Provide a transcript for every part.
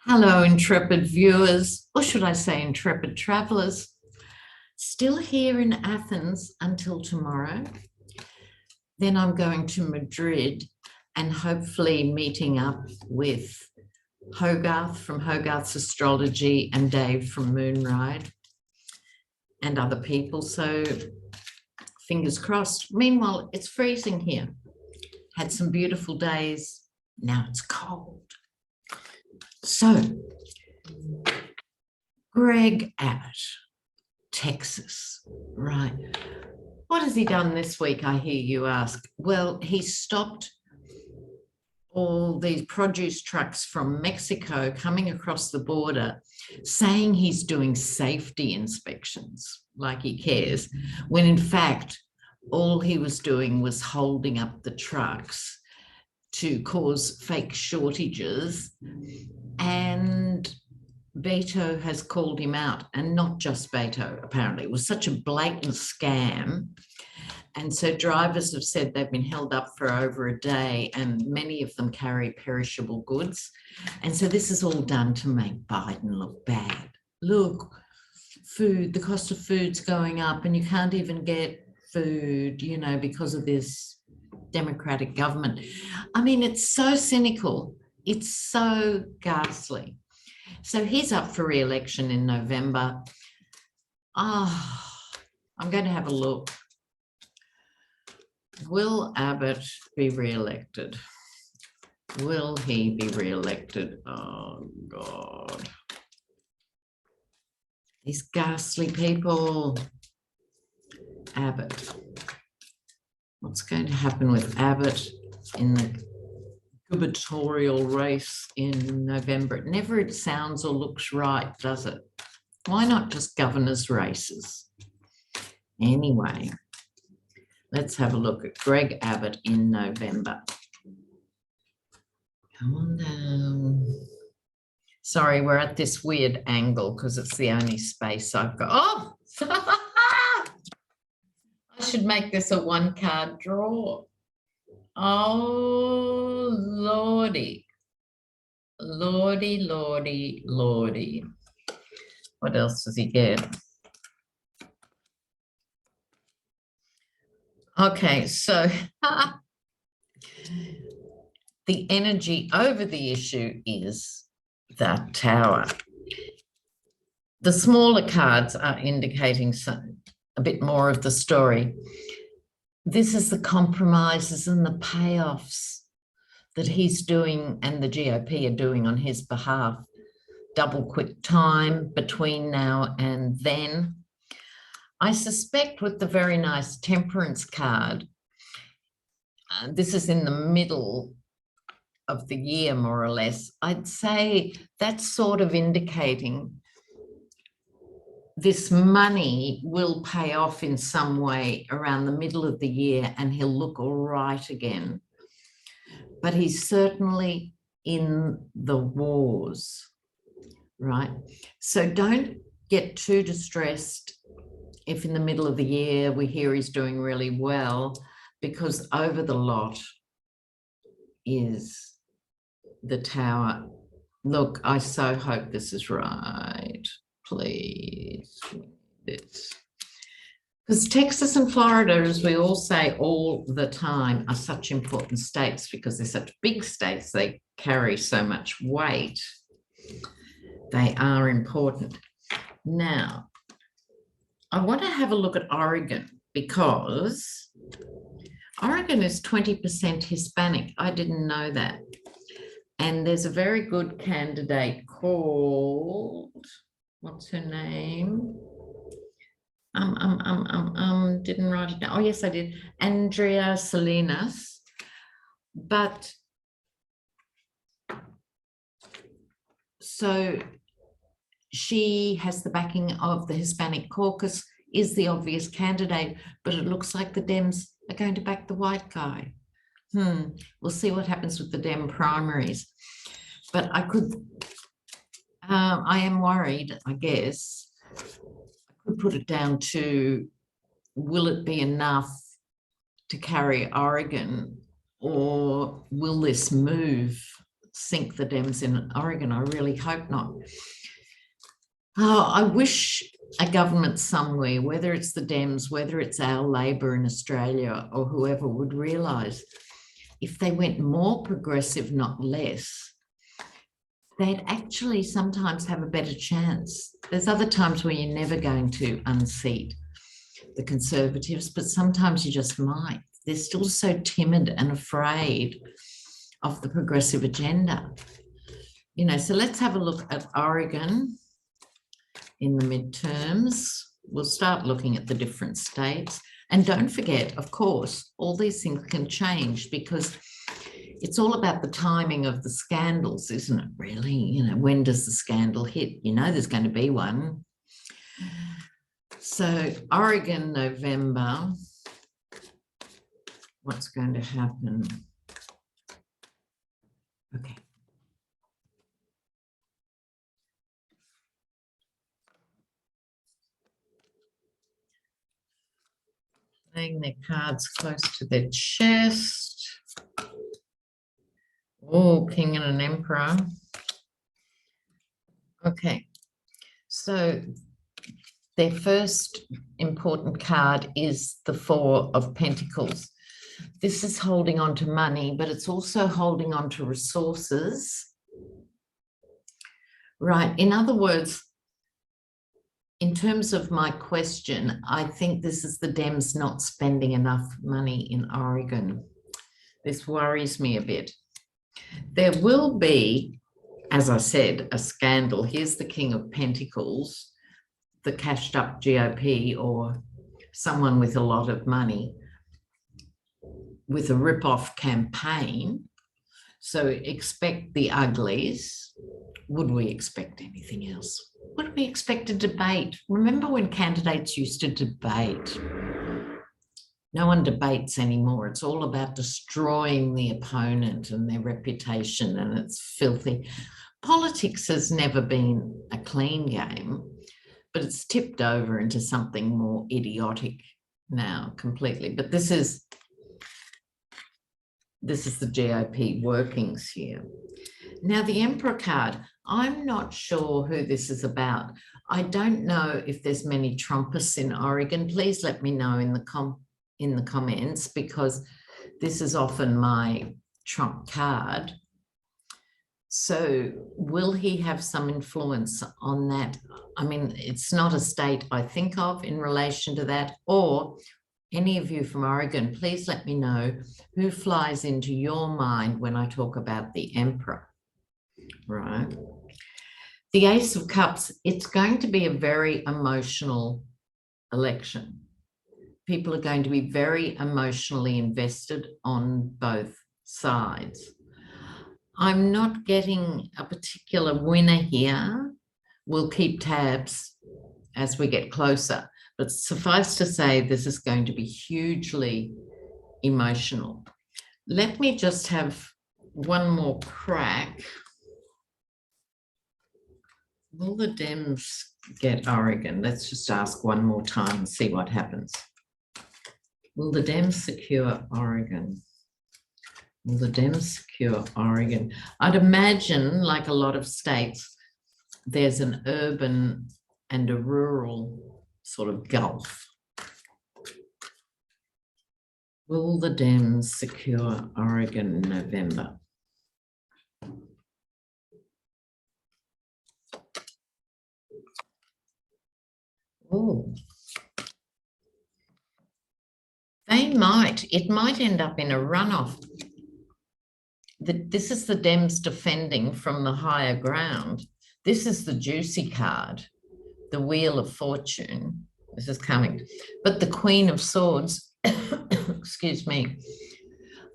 Hello, intrepid viewers, or should I say intrepid travellers. Still here in Athens until tomorrow. Then I'm going to Madrid and hopefully meeting up with Hogarth from Hogarth's Astrology and Dave from Moonride and other people. So fingers crossed. Meanwhile, it's freezing here. Had some beautiful days. Now it's cold. So, Greg Abbott, Texas, right. What has he done this week, I hear you ask? Well, he stopped all these produce trucks from Mexico coming across the border, saying he's doing safety inspections, like he cares, when in fact, all he was doing was holding up the trucks to cause fake shortages. And BEAU has called him out, and not just BEAU, apparently. It was such a blatant scam. And so drivers have said they've been held up for over a day, and many of them carry perishable goods. And so this is all done to make Biden look bad. Look, food, the cost of food's going up, and you can't even get food, you know, because of this Democratic government. I mean, it's so cynical. It's so ghastly. So he's up for re-election in November. I'm going to have a look. Will Abbott be re-elected? Will he be re-elected? Oh, God. These ghastly people. Abbott. What's going to happen with Abbott in the gubernatorial race in November? It never sounds or looks right, does it? Why not just governors' races? Anyway, let's have a look at Greg Abbott in November. Come on down. Sorry, we're at this weird angle because it's the only space I've got. Oh! I should make this a one-card draw. Oh, Lordy. Lordy, Lordy, Lordy. What else does he get? Okay, so the energy over the issue is that tower. The smaller cards are indicating a bit more of the story. This is the compromises and the payoffs that he's doing and the GOP are doing on his behalf. Double quick time between now and then. I suspect with the very nice temperance card, this is in the middle of the year, more or less. I'd say that's sort of indicating this money will pay off in some way around the middle of the year and he'll look all right again. But he's certainly in the wars, right? So don't get too distressed if in the middle of the year we hear he's doing really well, because over the lot is the tower. Look, I so hope this is right. Please, this. Because Texas and Florida, as we all say all the time, are such important states because they're such big states. They carry so much weight. They are important. Now, I want to have a look at Oregon because Oregon is 20% Hispanic. I didn't know that. And there's a very good candidate called... what's her name? Didn't write it down. Oh, yes, I did. Andrea Salinas. But so she has the backing of the Hispanic caucus, is the obvious candidate, but it looks like the Dems are going to back the white guy. We'll see what happens with the Dem primaries. But I am worried, I guess. I could put it down to, will it be enough to carry Oregon, or will this move sink the Dems in Oregon. I really hope not. Oh, I wish a government somewhere, whether it's the Dems, whether it's our Labor in Australia or whoever, would realise if they went more progressive, not less, they'd actually sometimes have a better chance. There's other times where you're never going to unseat the Conservatives, but sometimes you just might. They're still so timid and afraid of the progressive agenda. You know, so let's have a look at Oregon in the midterms. We'll start looking at the different states. And don't forget, of course, all these things can change because it's all about the timing of the scandals, isn't it, really? You know, when does the scandal hit? You know there's going to be one. So Oregon, November, what's going to happen? Okay. Laying their cards close to their chest. Oh, king and an emperor. Okay, so their first important card is the Four of Pentacles. This is holding on to money, but it's also holding on to resources. Right, in other words, in terms of my question, I think this is the Dems not spending enough money in Oregon. This worries me a bit. There will be, as I said, a scandal. Here's the King of Pentacles, the cashed up GOP or someone with a lot of money with a rip-off campaign. So expect the uglies. Would we expect anything else? Would we expect a debate? Remember when candidates used to debate? No one debates anymore. It's all about destroying the opponent and their reputation, and it's filthy. Politics has never been a clean game, but it's tipped over into something more idiotic now completely. But this is the GOP workings here. Now, the Emperor card, I'm not sure who this is about. I don't know if there's many Trumpists in Oregon. Please let me know in the comments, because this is often my Trump card. So will he have some influence on that? I mean, it's not a state I think of in relation to that. Or any of you from Oregon, please let me know who flies into your mind when I talk about the Emperor. Right. The Ace of Cups, it's going to be a very emotional election. People are going to be very emotionally invested on both sides. I'm not getting a particular winner here. We'll keep tabs as we get closer, but suffice to say, this is going to be hugely emotional. Let me just have one more crack. Will the Dems get Oregon? Let's just ask one more time and see what happens. Will the Dems secure Oregon? Will the Dems secure Oregon? I'd imagine, like a lot of states, there's an urban and a rural sort of gulf. Will the Dems secure Oregon in November? Oh, they might. It might end up in a runoff. This is the Dems defending from the higher ground. This is the juicy card, the Wheel of Fortune. This is coming. But the Queen of Swords, excuse me,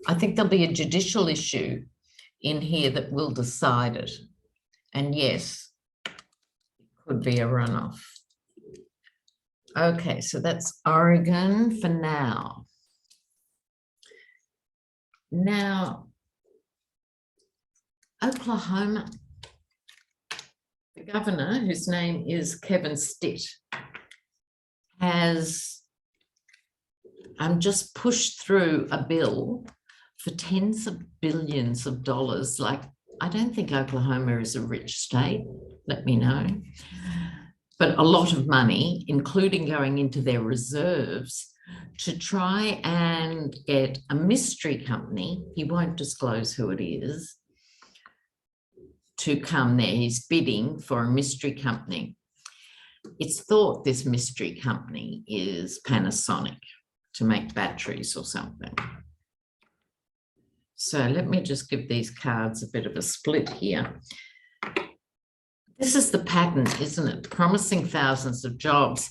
I think there'll be a judicial issue in here that will decide it. And yes, it could be a runoff. Okay, so that's Oregon for now. Now, Oklahoma, the governor, whose name is Kevin Stitt, has just pushed through a bill for tens of billions of dollars. Like, I don't think Oklahoma is a rich state. Let me know. But a lot of money, including going into their reserves, to try and get a mystery company, he won't disclose who it is, to come there. He's bidding for a mystery company. It's thought this mystery company is Panasonic, to make batteries or something. So let me just give these cards a bit of a split here. This is the pattern, isn't it? Promising thousands of jobs.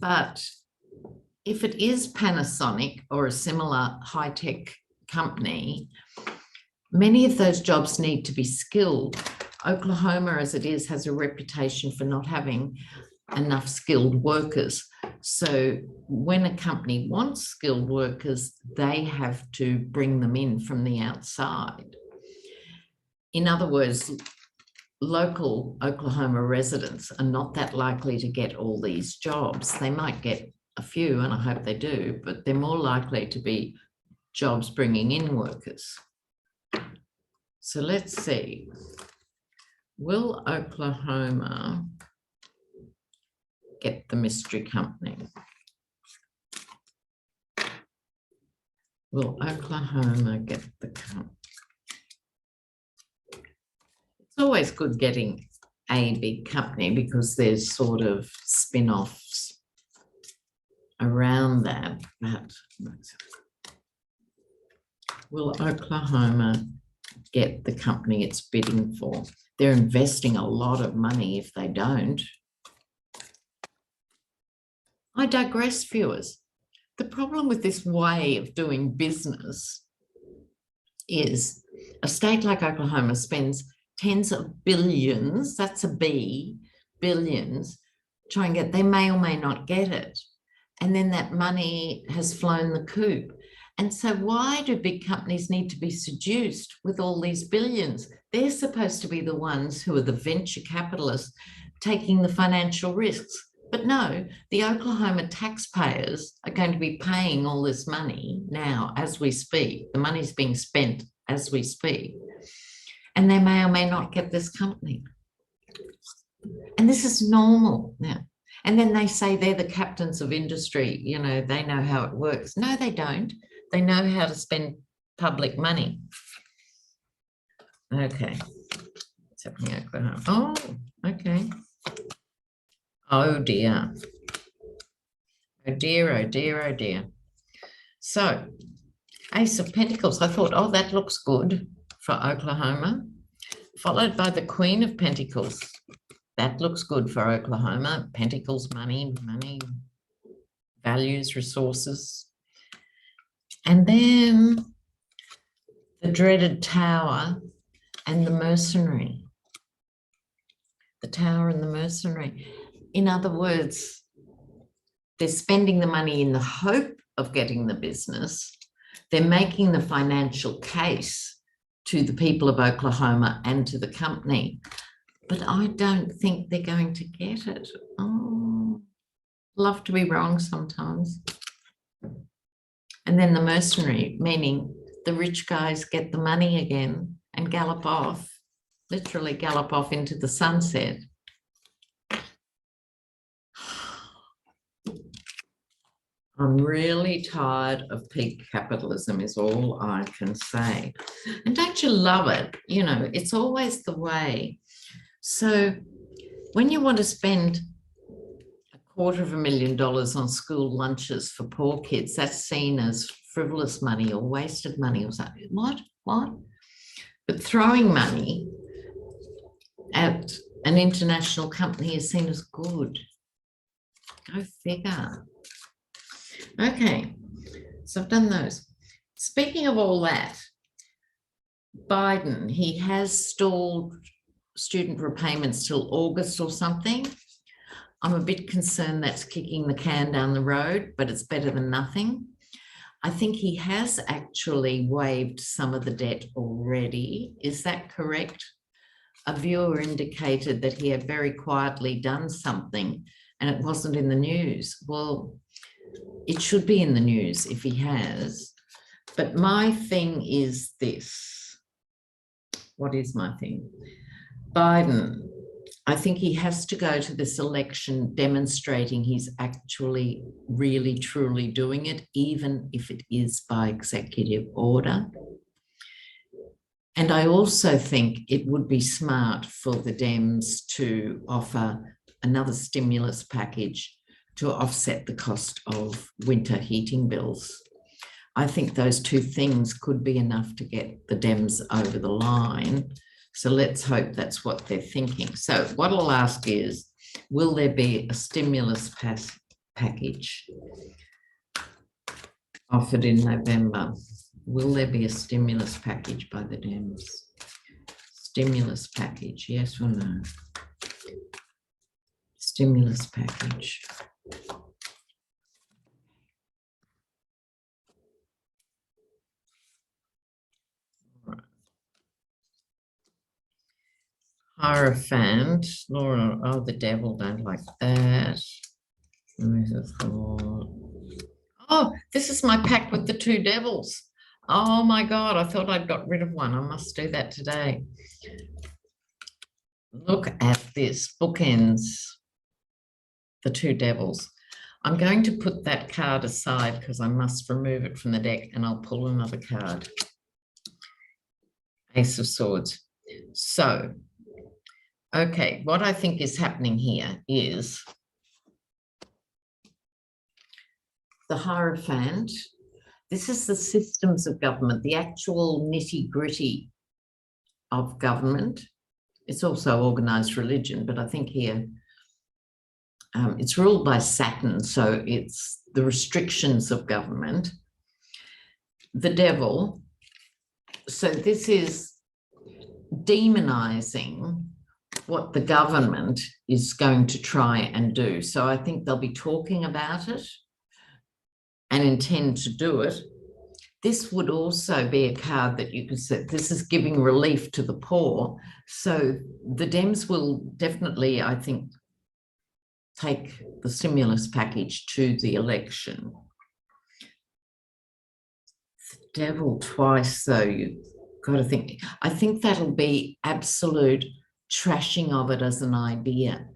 But if it is Panasonic or a similar high-tech company, many of those jobs need to be skilled. Oklahoma, as it is, has a reputation for not having enough skilled workers. So when a company wants skilled workers, they have to bring them in from the outside. In other words, local Oklahoma residents are not that likely to get all these jobs. They might get a few, and I hope they do, but they're more likely to be jobs bringing in workers. So let's see. Will Oklahoma get the mystery company? Will Oklahoma get the company? It's always good getting a big company because there's sort of spin-offs around that. But will Oklahoma get the company it's bidding for? They're investing a lot of money if they don't. I digress, viewers. The problem with this way of doing business is a state like Oklahoma spends tens of billions, that's a B, billions, try and get, they may or may not get it. And then that money has flown the coop. And so why do big companies need to be seduced with all these billions? They're supposed to be the ones who are the venture capitalists taking the financial risks. But no, the Oklahoma taxpayers are going to be paying all this money now as we speak. The money's being spent as we speak. And they may or may not get this company. And this is normal now. And then they say they're the captains of industry, you know, they know how it works. No, they don't. They know how to spend public money. Okay. What's happening at Oklahoma? Oh, okay. Oh dear. Oh dear, oh dear, oh dear. So, Ace of Pentacles. I thought, oh, that looks good for Oklahoma. Followed by the Queen of Pentacles. That looks good for Oklahoma. Pentacles, money, values, resources. And then the dreaded Tower and the Mercenary. The Tower and the Mercenary. In other words, they're spending the money in the hope of getting the business. They're making the financial case to the people of Oklahoma and to the company. But I don't think they're going to get it. Oh, love to be wrong sometimes. And then the mercenary, meaning the rich guys get the money again and gallop off, literally gallop off into the sunset. I'm really tired of peak capitalism is all I can say. And don't you love it? You know, it's always the way. So when you want to spend $250,000 on school lunches for poor kids, that's seen as frivolous money or wasted money or something. What? But throwing money at an international company is seen as good. Go figure. Okay, so I've done those. Speaking of all that, Biden, he has stalled student repayments till August or something. I'm a bit concerned that's kicking the can down the road, but it's better than nothing. I think he has actually waived some of the debt already. Is that correct? A viewer indicated that he had very quietly done something and it wasn't in the news. Well, it should be in the news if he has. But my thing is this. what is my thing? Biden, I think he has to go to this election demonstrating he's actually really, truly doing it, even if it is by executive order. And I also think it would be smart for the Dems to offer another stimulus package to offset the cost of winter heating bills. I think those two things could be enough to get the Dems over the line. So let's hope that's what they're thinking. So what I'll ask is, will there be a stimulus package offered in November? Will there be a stimulus package by the Dems? Stimulus package, yes or no? Stimulus package. Hierophant, Laura, oh, the devil, don't like that. Oh, this is my pack with the two devils. Oh my God, I thought I'd got rid of one. I must do that today. Look at this, bookends, the two devils. I'm going to put that card aside because I must remove it from the deck, and I'll pull another card. Ace of Swords. So, okay, what I think is happening here is the Hierophant. This is the systems of government, the actual nitty-gritty of government. It's also organised religion, but I think here it's ruled by Saturn, so it's the restrictions of government. The devil, so this is demonising what the government is going to try and do. So I think they'll be talking about it and intend to do it. This would also be a card that you could say, this is giving relief to the poor. So the Dems will definitely, I think, take the stimulus package to the election. The devil twice, though, you've got to think. I think that'll be absolute trashing of it as an idea.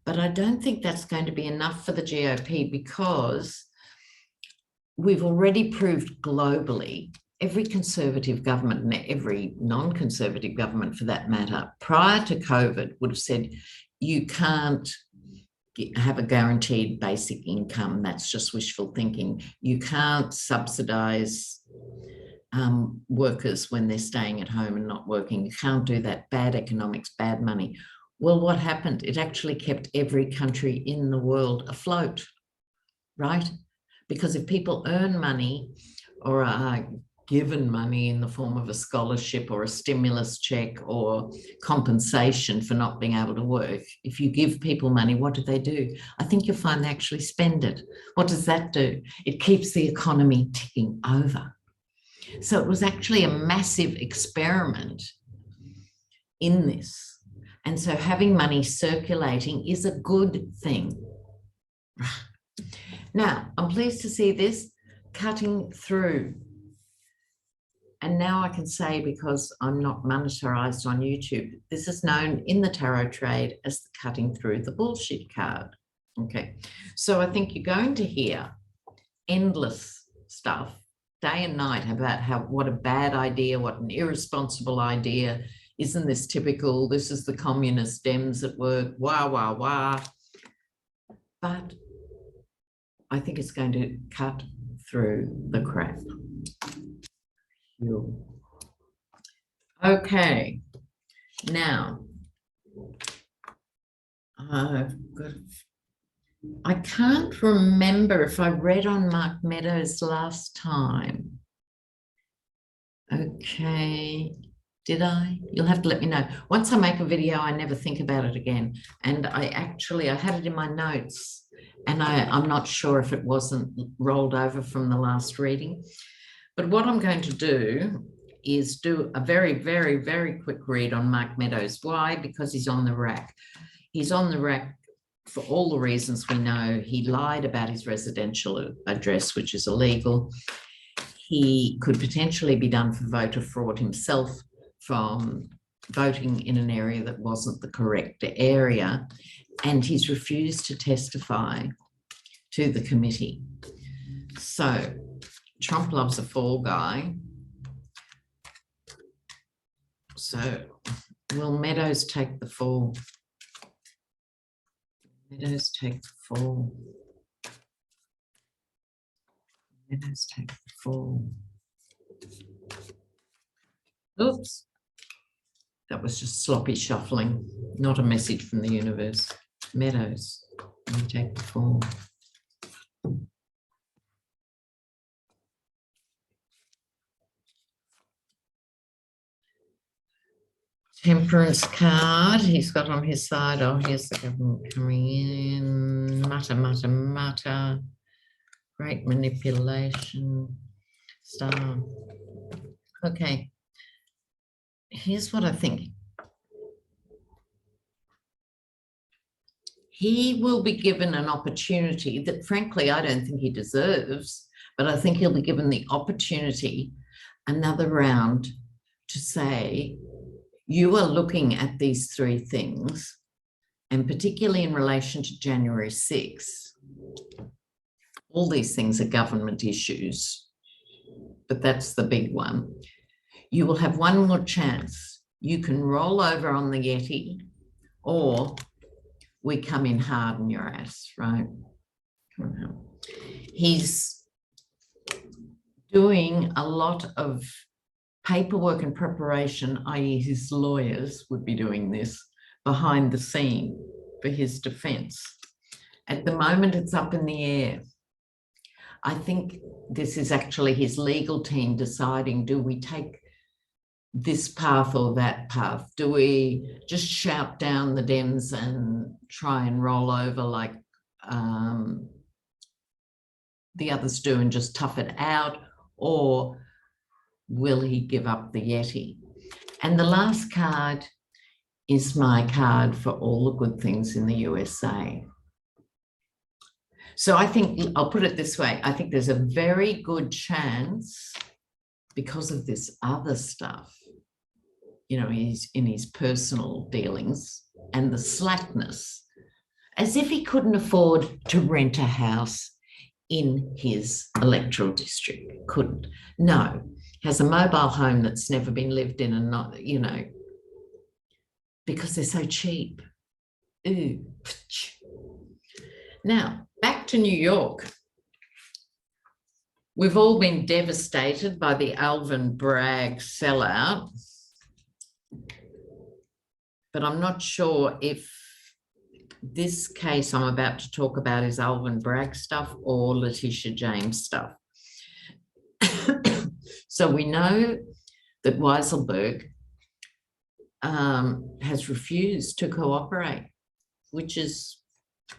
But I don't think that's going to be enough for the GOP, because we've already proved globally, every conservative government and every non-conservative government for that matter, prior to COVID, would have said you can't have a guaranteed basic income. That's just wishful thinking. You can't subsidise workers when they're staying at home and not working. You can't do that. Bad economics, bad money. Well, what happened? It actually kept every country in the world afloat, right? Because if people earn money or are given money in the form of a scholarship or a stimulus check or compensation for not being able to work, if you give people money, what do? I think you'll find they actually spend it. What does that do? It keeps the economy ticking over. So it was actually a massive experiment in this. And so having money circulating is a good thing. Now, I'm pleased to see this cutting through. And now I can say, because I'm not monetarized on YouTube, this is known in the tarot trade as the cutting through the bullshit card. Okay, so I think you're going to hear endless stuff day and night about what a bad idea, what an irresponsible idea. Isn't this typical? This is the communist Dems at work, wah, wah, wah. But I think it's going to cut through the crap. Okay, now I can't remember if I read on Mark Meadows last time. Okay, did I? You'll have to let me know. Once I make a video, I never think about it again. And I had it in my notes, and I'm not sure if it wasn't rolled over from the last reading. But what I'm going to do is do a very, very, very quick read on Mark Meadows. Why? Because he's on the rack. He's on the rack for all the reasons we know. He lied about his residential address, which is illegal. He could potentially be done for voter fraud himself from voting in an area that wasn't the correct area, and he's refused to testify to the committee. So Trump loves a fall guy. So will Meadows take the fall? Meadows take the fall. Meadows take the fall. Oops. That was just sloppy shuffling, not a message from the universe. Meadows, we take the fall. Temperance card he's got on his side. Oh, here's the government coming in. Mutter, mutter, mutter. Great manipulation. Star. Okay. Here's what I think. He will be given an opportunity that, frankly, I don't think he deserves, but I think he'll be given the opportunity, another round, to say, you are looking at these three things, and particularly in relation to January 6th, all these things are government issues, but that's the big one. You will have one more chance. You can roll over on the Yeti, or we come in hard in your ass, right? He's doing a lot of paperwork and preparation, i.e. his lawyers would be doing this behind the scene for his defense. At the moment, it's up in the air. I think this is actually his legal team deciding, do we take this path or that path? Do we just shout down the Dems and try and roll over like the others do and just tough it out? Or will he give up the Yeti? And the last card is my card for all the good things in the USA. So I think, I'll put it this way, I think there's a very good chance, because of this other stuff, you know, he's in his personal dealings and the slackness, as if he couldn't afford to rent a house in his electoral district. Couldn't. No. Has a mobile home that's never been lived in, and not, you know, because they're so cheap. Ooh. Now, back to New York. We've all been devastated by the Alvin Bragg sellout, but I'm not sure if this case I'm about to talk about is Alvin Bragg stuff or Letitia James stuff. So we know that Weiselberg has refused to cooperate, which is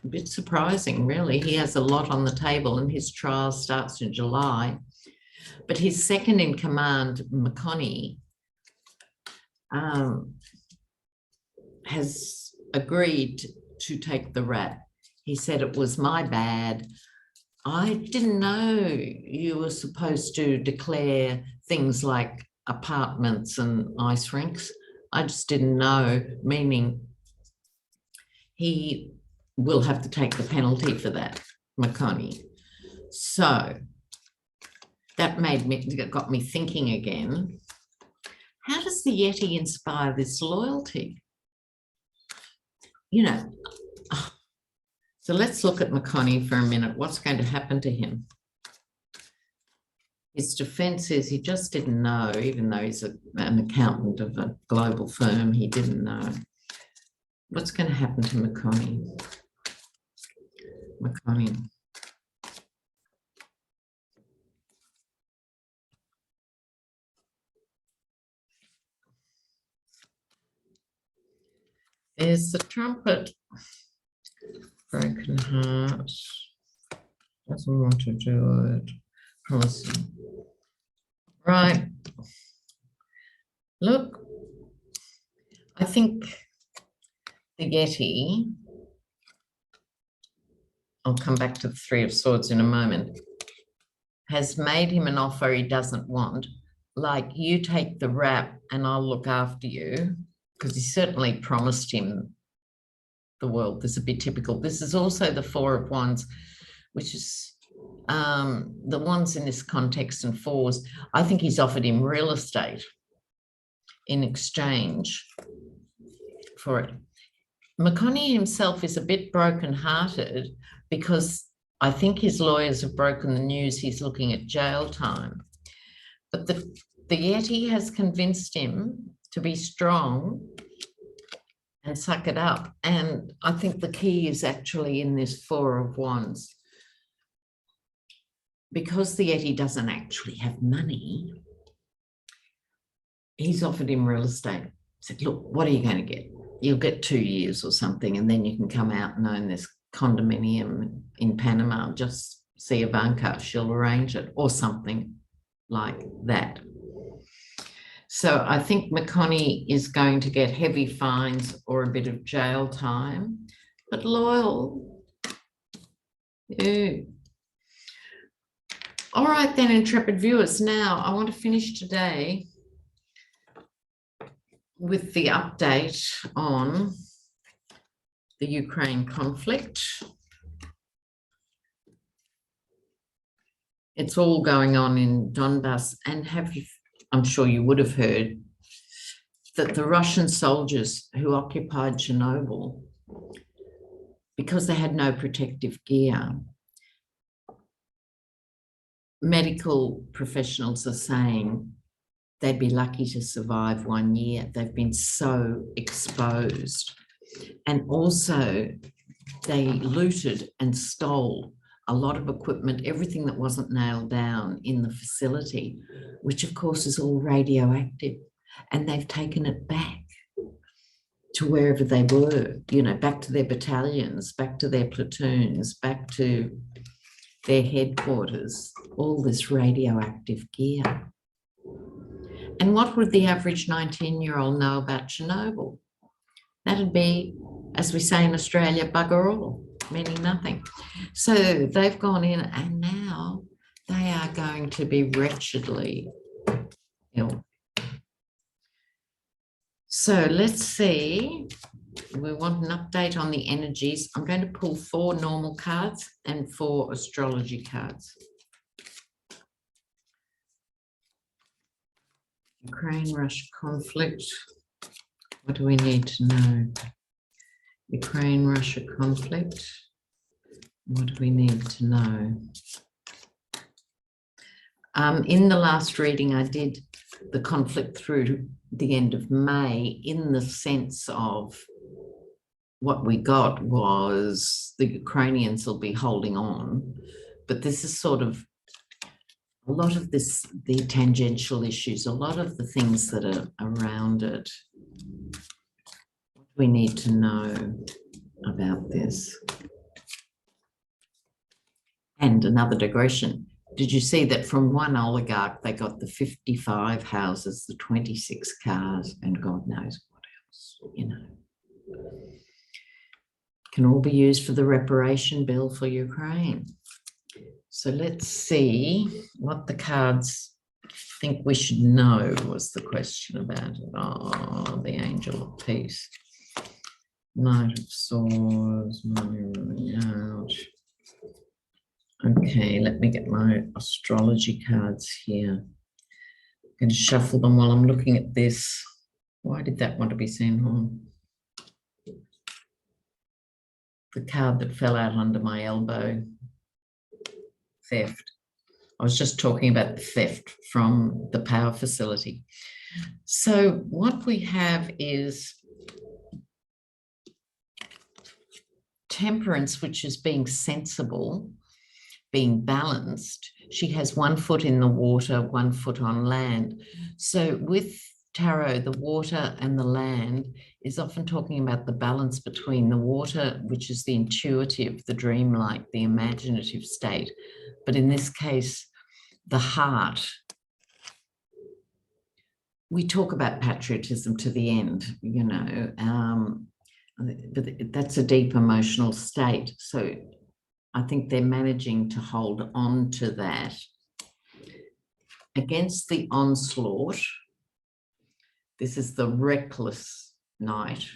a bit surprising, really. He has a lot on the table and his trial starts in July. But his second in command, McConney, has agreed to take the rap. He said, it was my bad. I didn't know you were supposed to declare things like apartments and ice rinks. I just didn't know, meaning he will have to take the penalty for that, McConney. So that got me thinking again. How does the Yeti inspire this loyalty? You know, so let's look at McConney for a minute. What's going to happen to him? His defense is he just didn't know, even though he's an accountant of a global firm, he didn't know. What's going to happen to McConney? McConney. There's the trumpet. Broken heart. Doesn't want to do it. Promising. Right. Look, I think the Yeti, I'll come back to the Three of Swords in a moment, has made him an offer he doesn't want. Like, you take the rap and I'll look after you. because he certainly promised him the world. This is a bit typical. This is also the Four of Wands, which is the ones in this context and fours. I think he's offered him real estate in exchange for it. McConaughey himself is a bit broken-hearted because I think his lawyers have broken the news he's looking at jail time. But the Yeti has convinced him to be strong and suck it up. And I think the key is actually in this Four of Wands. Because the Yeti doesn't actually have money, he's offered him real estate. He said, look, what are you going to get? You'll get 2 years or something, and then you can come out and own this condominium in Panama. Just see Ivanka, she'll arrange it, or something like that. So I think McConaughey is going to get heavy fines or a bit of jail time, but loyal. Ew. All right then, intrepid viewers. Now I want to finish today with the update on the Ukraine conflict. It's all going on in Donbass, and I'm sure you would have heard that the Russian soldiers who occupied Chernobyl, because they had no protective gear, medical professionals are saying they'd be lucky to survive 1 year. They've been so exposed. And also they looted and stole a lot of equipment, everything that wasn't nailed down in the facility, which of course is all radioactive. And they've taken it back to wherever they were, you know, back to their battalions, back to their platoons, back to their headquarters, all this radioactive gear. And what would the average 19-year-old know about Chernobyl? That'd be, as we say in Australia, bugger all, meaning nothing. So they've gone in and now they are going to be wretchedly ill. So let's see. We want an update on the energies. I'm going to pull 4 normal cards and 4 astrology cards. Ukraine-Russia conflict. What do we need to know? Ukraine-Russia conflict. What do we need to know? In the last reading, I did the conflict through the end of May in the sense of what we got was the Ukrainians will be holding on, but this is sort of a lot of this, the tangential issues, a lot of the things that are around it. What do we need to know about this? And another digression. Did you see that from one oligarch, they got the 55 houses, the 26 cars, and God knows what else, you know. Can all be used for the reparation bill for Ukraine. So let's see what the cards think we should know was the question about it. Oh, the Angel of Peace. Knight of Swords, money running out. Okay, let me get my astrology cards here. I'm going to shuffle them while I'm looking at this. Why did that want to be seen home? The card that fell out under my elbow. Theft. I was just talking about the theft from the power facility. So what we have is Temperance, which is being sensible, being balanced. She has 1 foot in the water, 1 foot on land. So with tarot, the water and the land is often talking about the balance between the water, which is the intuitive, the dreamlike, the imaginative state. But in this case, the heart. We talk about patriotism to the end, you know, but that's a deep emotional state. So I think they're managing to hold on to that against the onslaught. This is the reckless night,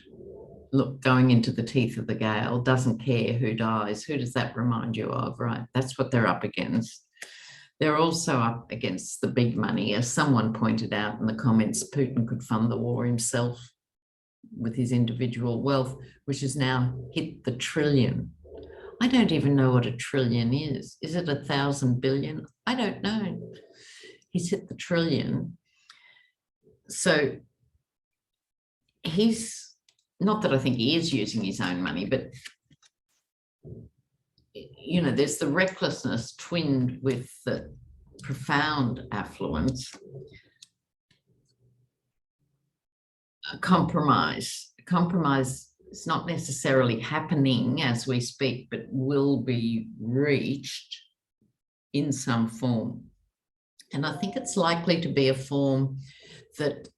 look, going into the teeth of the gale, doesn't care who dies. Who does that remind you of, right? That's what they're up against. They're also up against the big money. As someone pointed out in the comments, Putin could fund the war himself with his individual wealth, which has now hit the trillion. I don't even know what a trillion is. Is it 1,000 billion? I don't know. He's hit the trillion. So he's, not that I think he is using his own money, but, you know, there's the recklessness twinned with the profound affluence. Compromise is not necessarily happening as we speak, but will be reached in some form. And I think it's likely to be a form that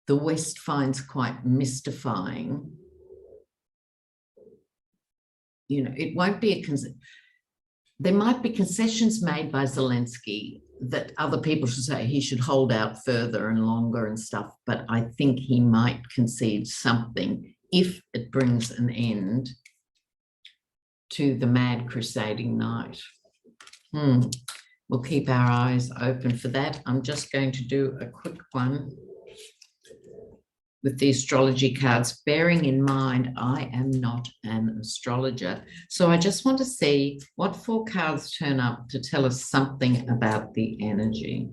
the West finds quite mystifying. You know, it won't be there might be concessions made by Zelensky that other people should say he should hold out further and longer and stuff, but I think he might concede something if it brings an end to the mad crusading night. We'll keep our eyes open for that. I'm just going to do a quick one with the astrology cards, bearing in mind I am not an astrologer. So I just want to see what 4 cards turn up to tell us something about the energy.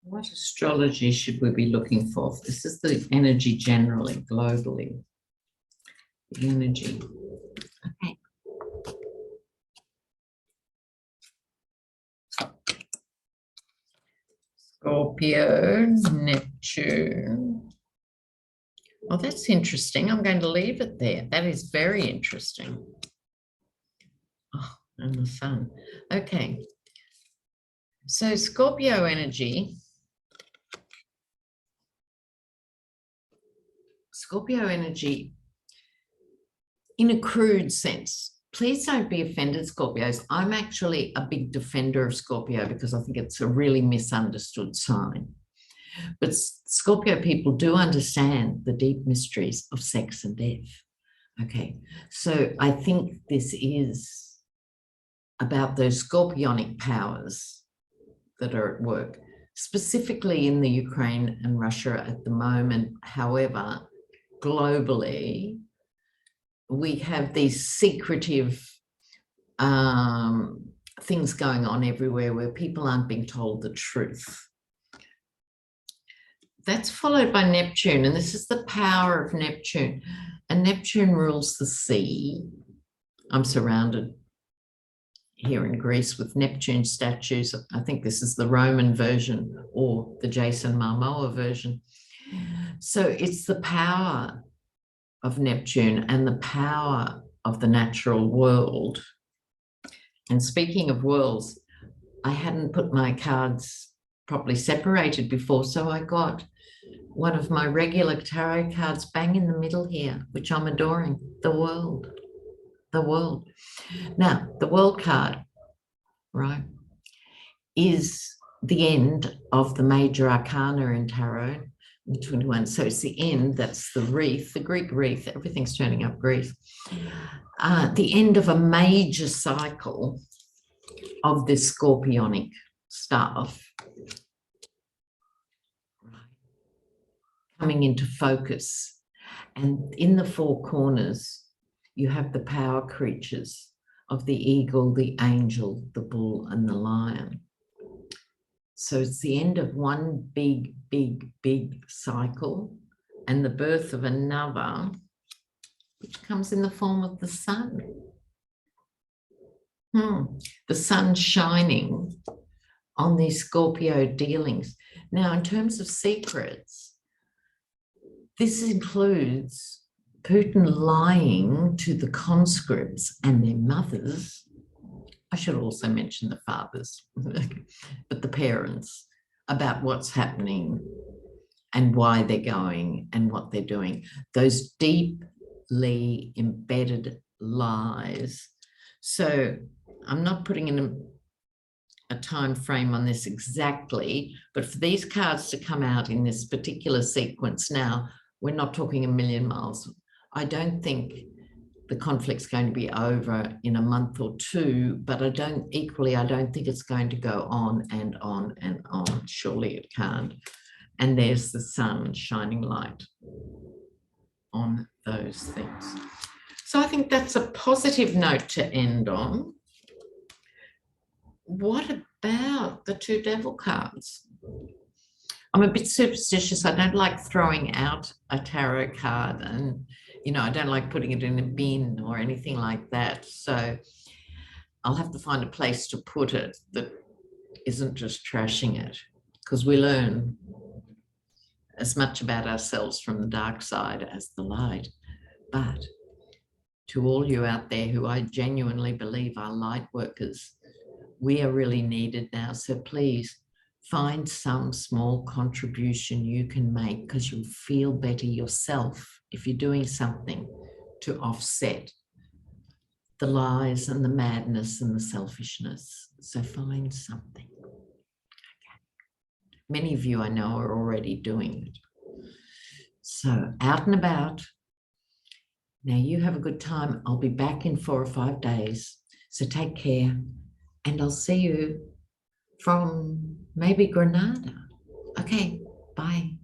What astrology should we be looking for? This is the energy generally, globally. The energy. Okay. Scorpio, Neptune. Oh, that's interesting. I'm going to leave it there. That is very interesting. Oh, and the sun. Okay. So Scorpio energy. Scorpio energy, in a crude sense, please don't be offended, Scorpios. I'm actually a big defender of Scorpio because I think it's a really misunderstood sign. But Scorpio people do understand the deep mysteries of sex and death. Okay, so I think this is about those scorpionic powers that are at work, specifically in the Ukraine and Russia at the moment. However, globally, we have these secretive things going on everywhere where people aren't being told the truth. That's followed by Neptune, and this is the power of Neptune. And Neptune rules the sea. I'm surrounded here in Greece with Neptune statues. I think this is the Roman version or the Jason Momoa version. So it's the power of Neptune and the power of the natural world. And speaking of worlds, I hadn't put my cards properly separated before, so I got one of my regular tarot cards bang in the middle here, which I'm adoring, the world. The world. Now, the world card, right, is the end of the major arcana in tarot, 21. So it's the end, that's the wreath, the Greek wreath, everything's turning up Greece. The end of a major cycle of this scorpionic stuff coming into focus. And in the 4 corners, you have the power creatures of the eagle, the angel, the bull, and the lion. So it's the end of one big, big, big cycle and the birth of another, which comes in the form of the sun. The sun shining on these Scorpio dealings. Now, in terms of secrets, this includes Putin lying to the conscripts and their mothers. I should also mention the fathers, but the parents, about what's happening and why they're going and what they're doing. Those deeply embedded lies. So I'm not putting in a time frame on this exactly, but for these cards to come out in this particular sequence now, we're not talking a million miles. I don't think the conflict's going to be over in a month or two, but I don't think it's going to go on and on and on. Surely it can't. And there's the sun shining light on those things. So I think that's a positive note to end on. What about the two devil cards? I'm a bit superstitious. I don't like throwing out a tarot card, and I don't like putting it in a bin or anything like that. So I'll have to find a place to put it that isn't just trashing it, because we learn as much about ourselves from the dark side as the light. But to all you out there who I genuinely believe are light workers, we are really needed now. So please find some small contribution you can make, because you'll feel better yourself if you're doing something to offset the lies and the madness and the selfishness. So find something. Okay. Many of you I know are already doing it. So out and about. Now you have a good time. I'll be back in 4 or 5 days. So take care. And I'll see you from maybe Granada. Okay, bye.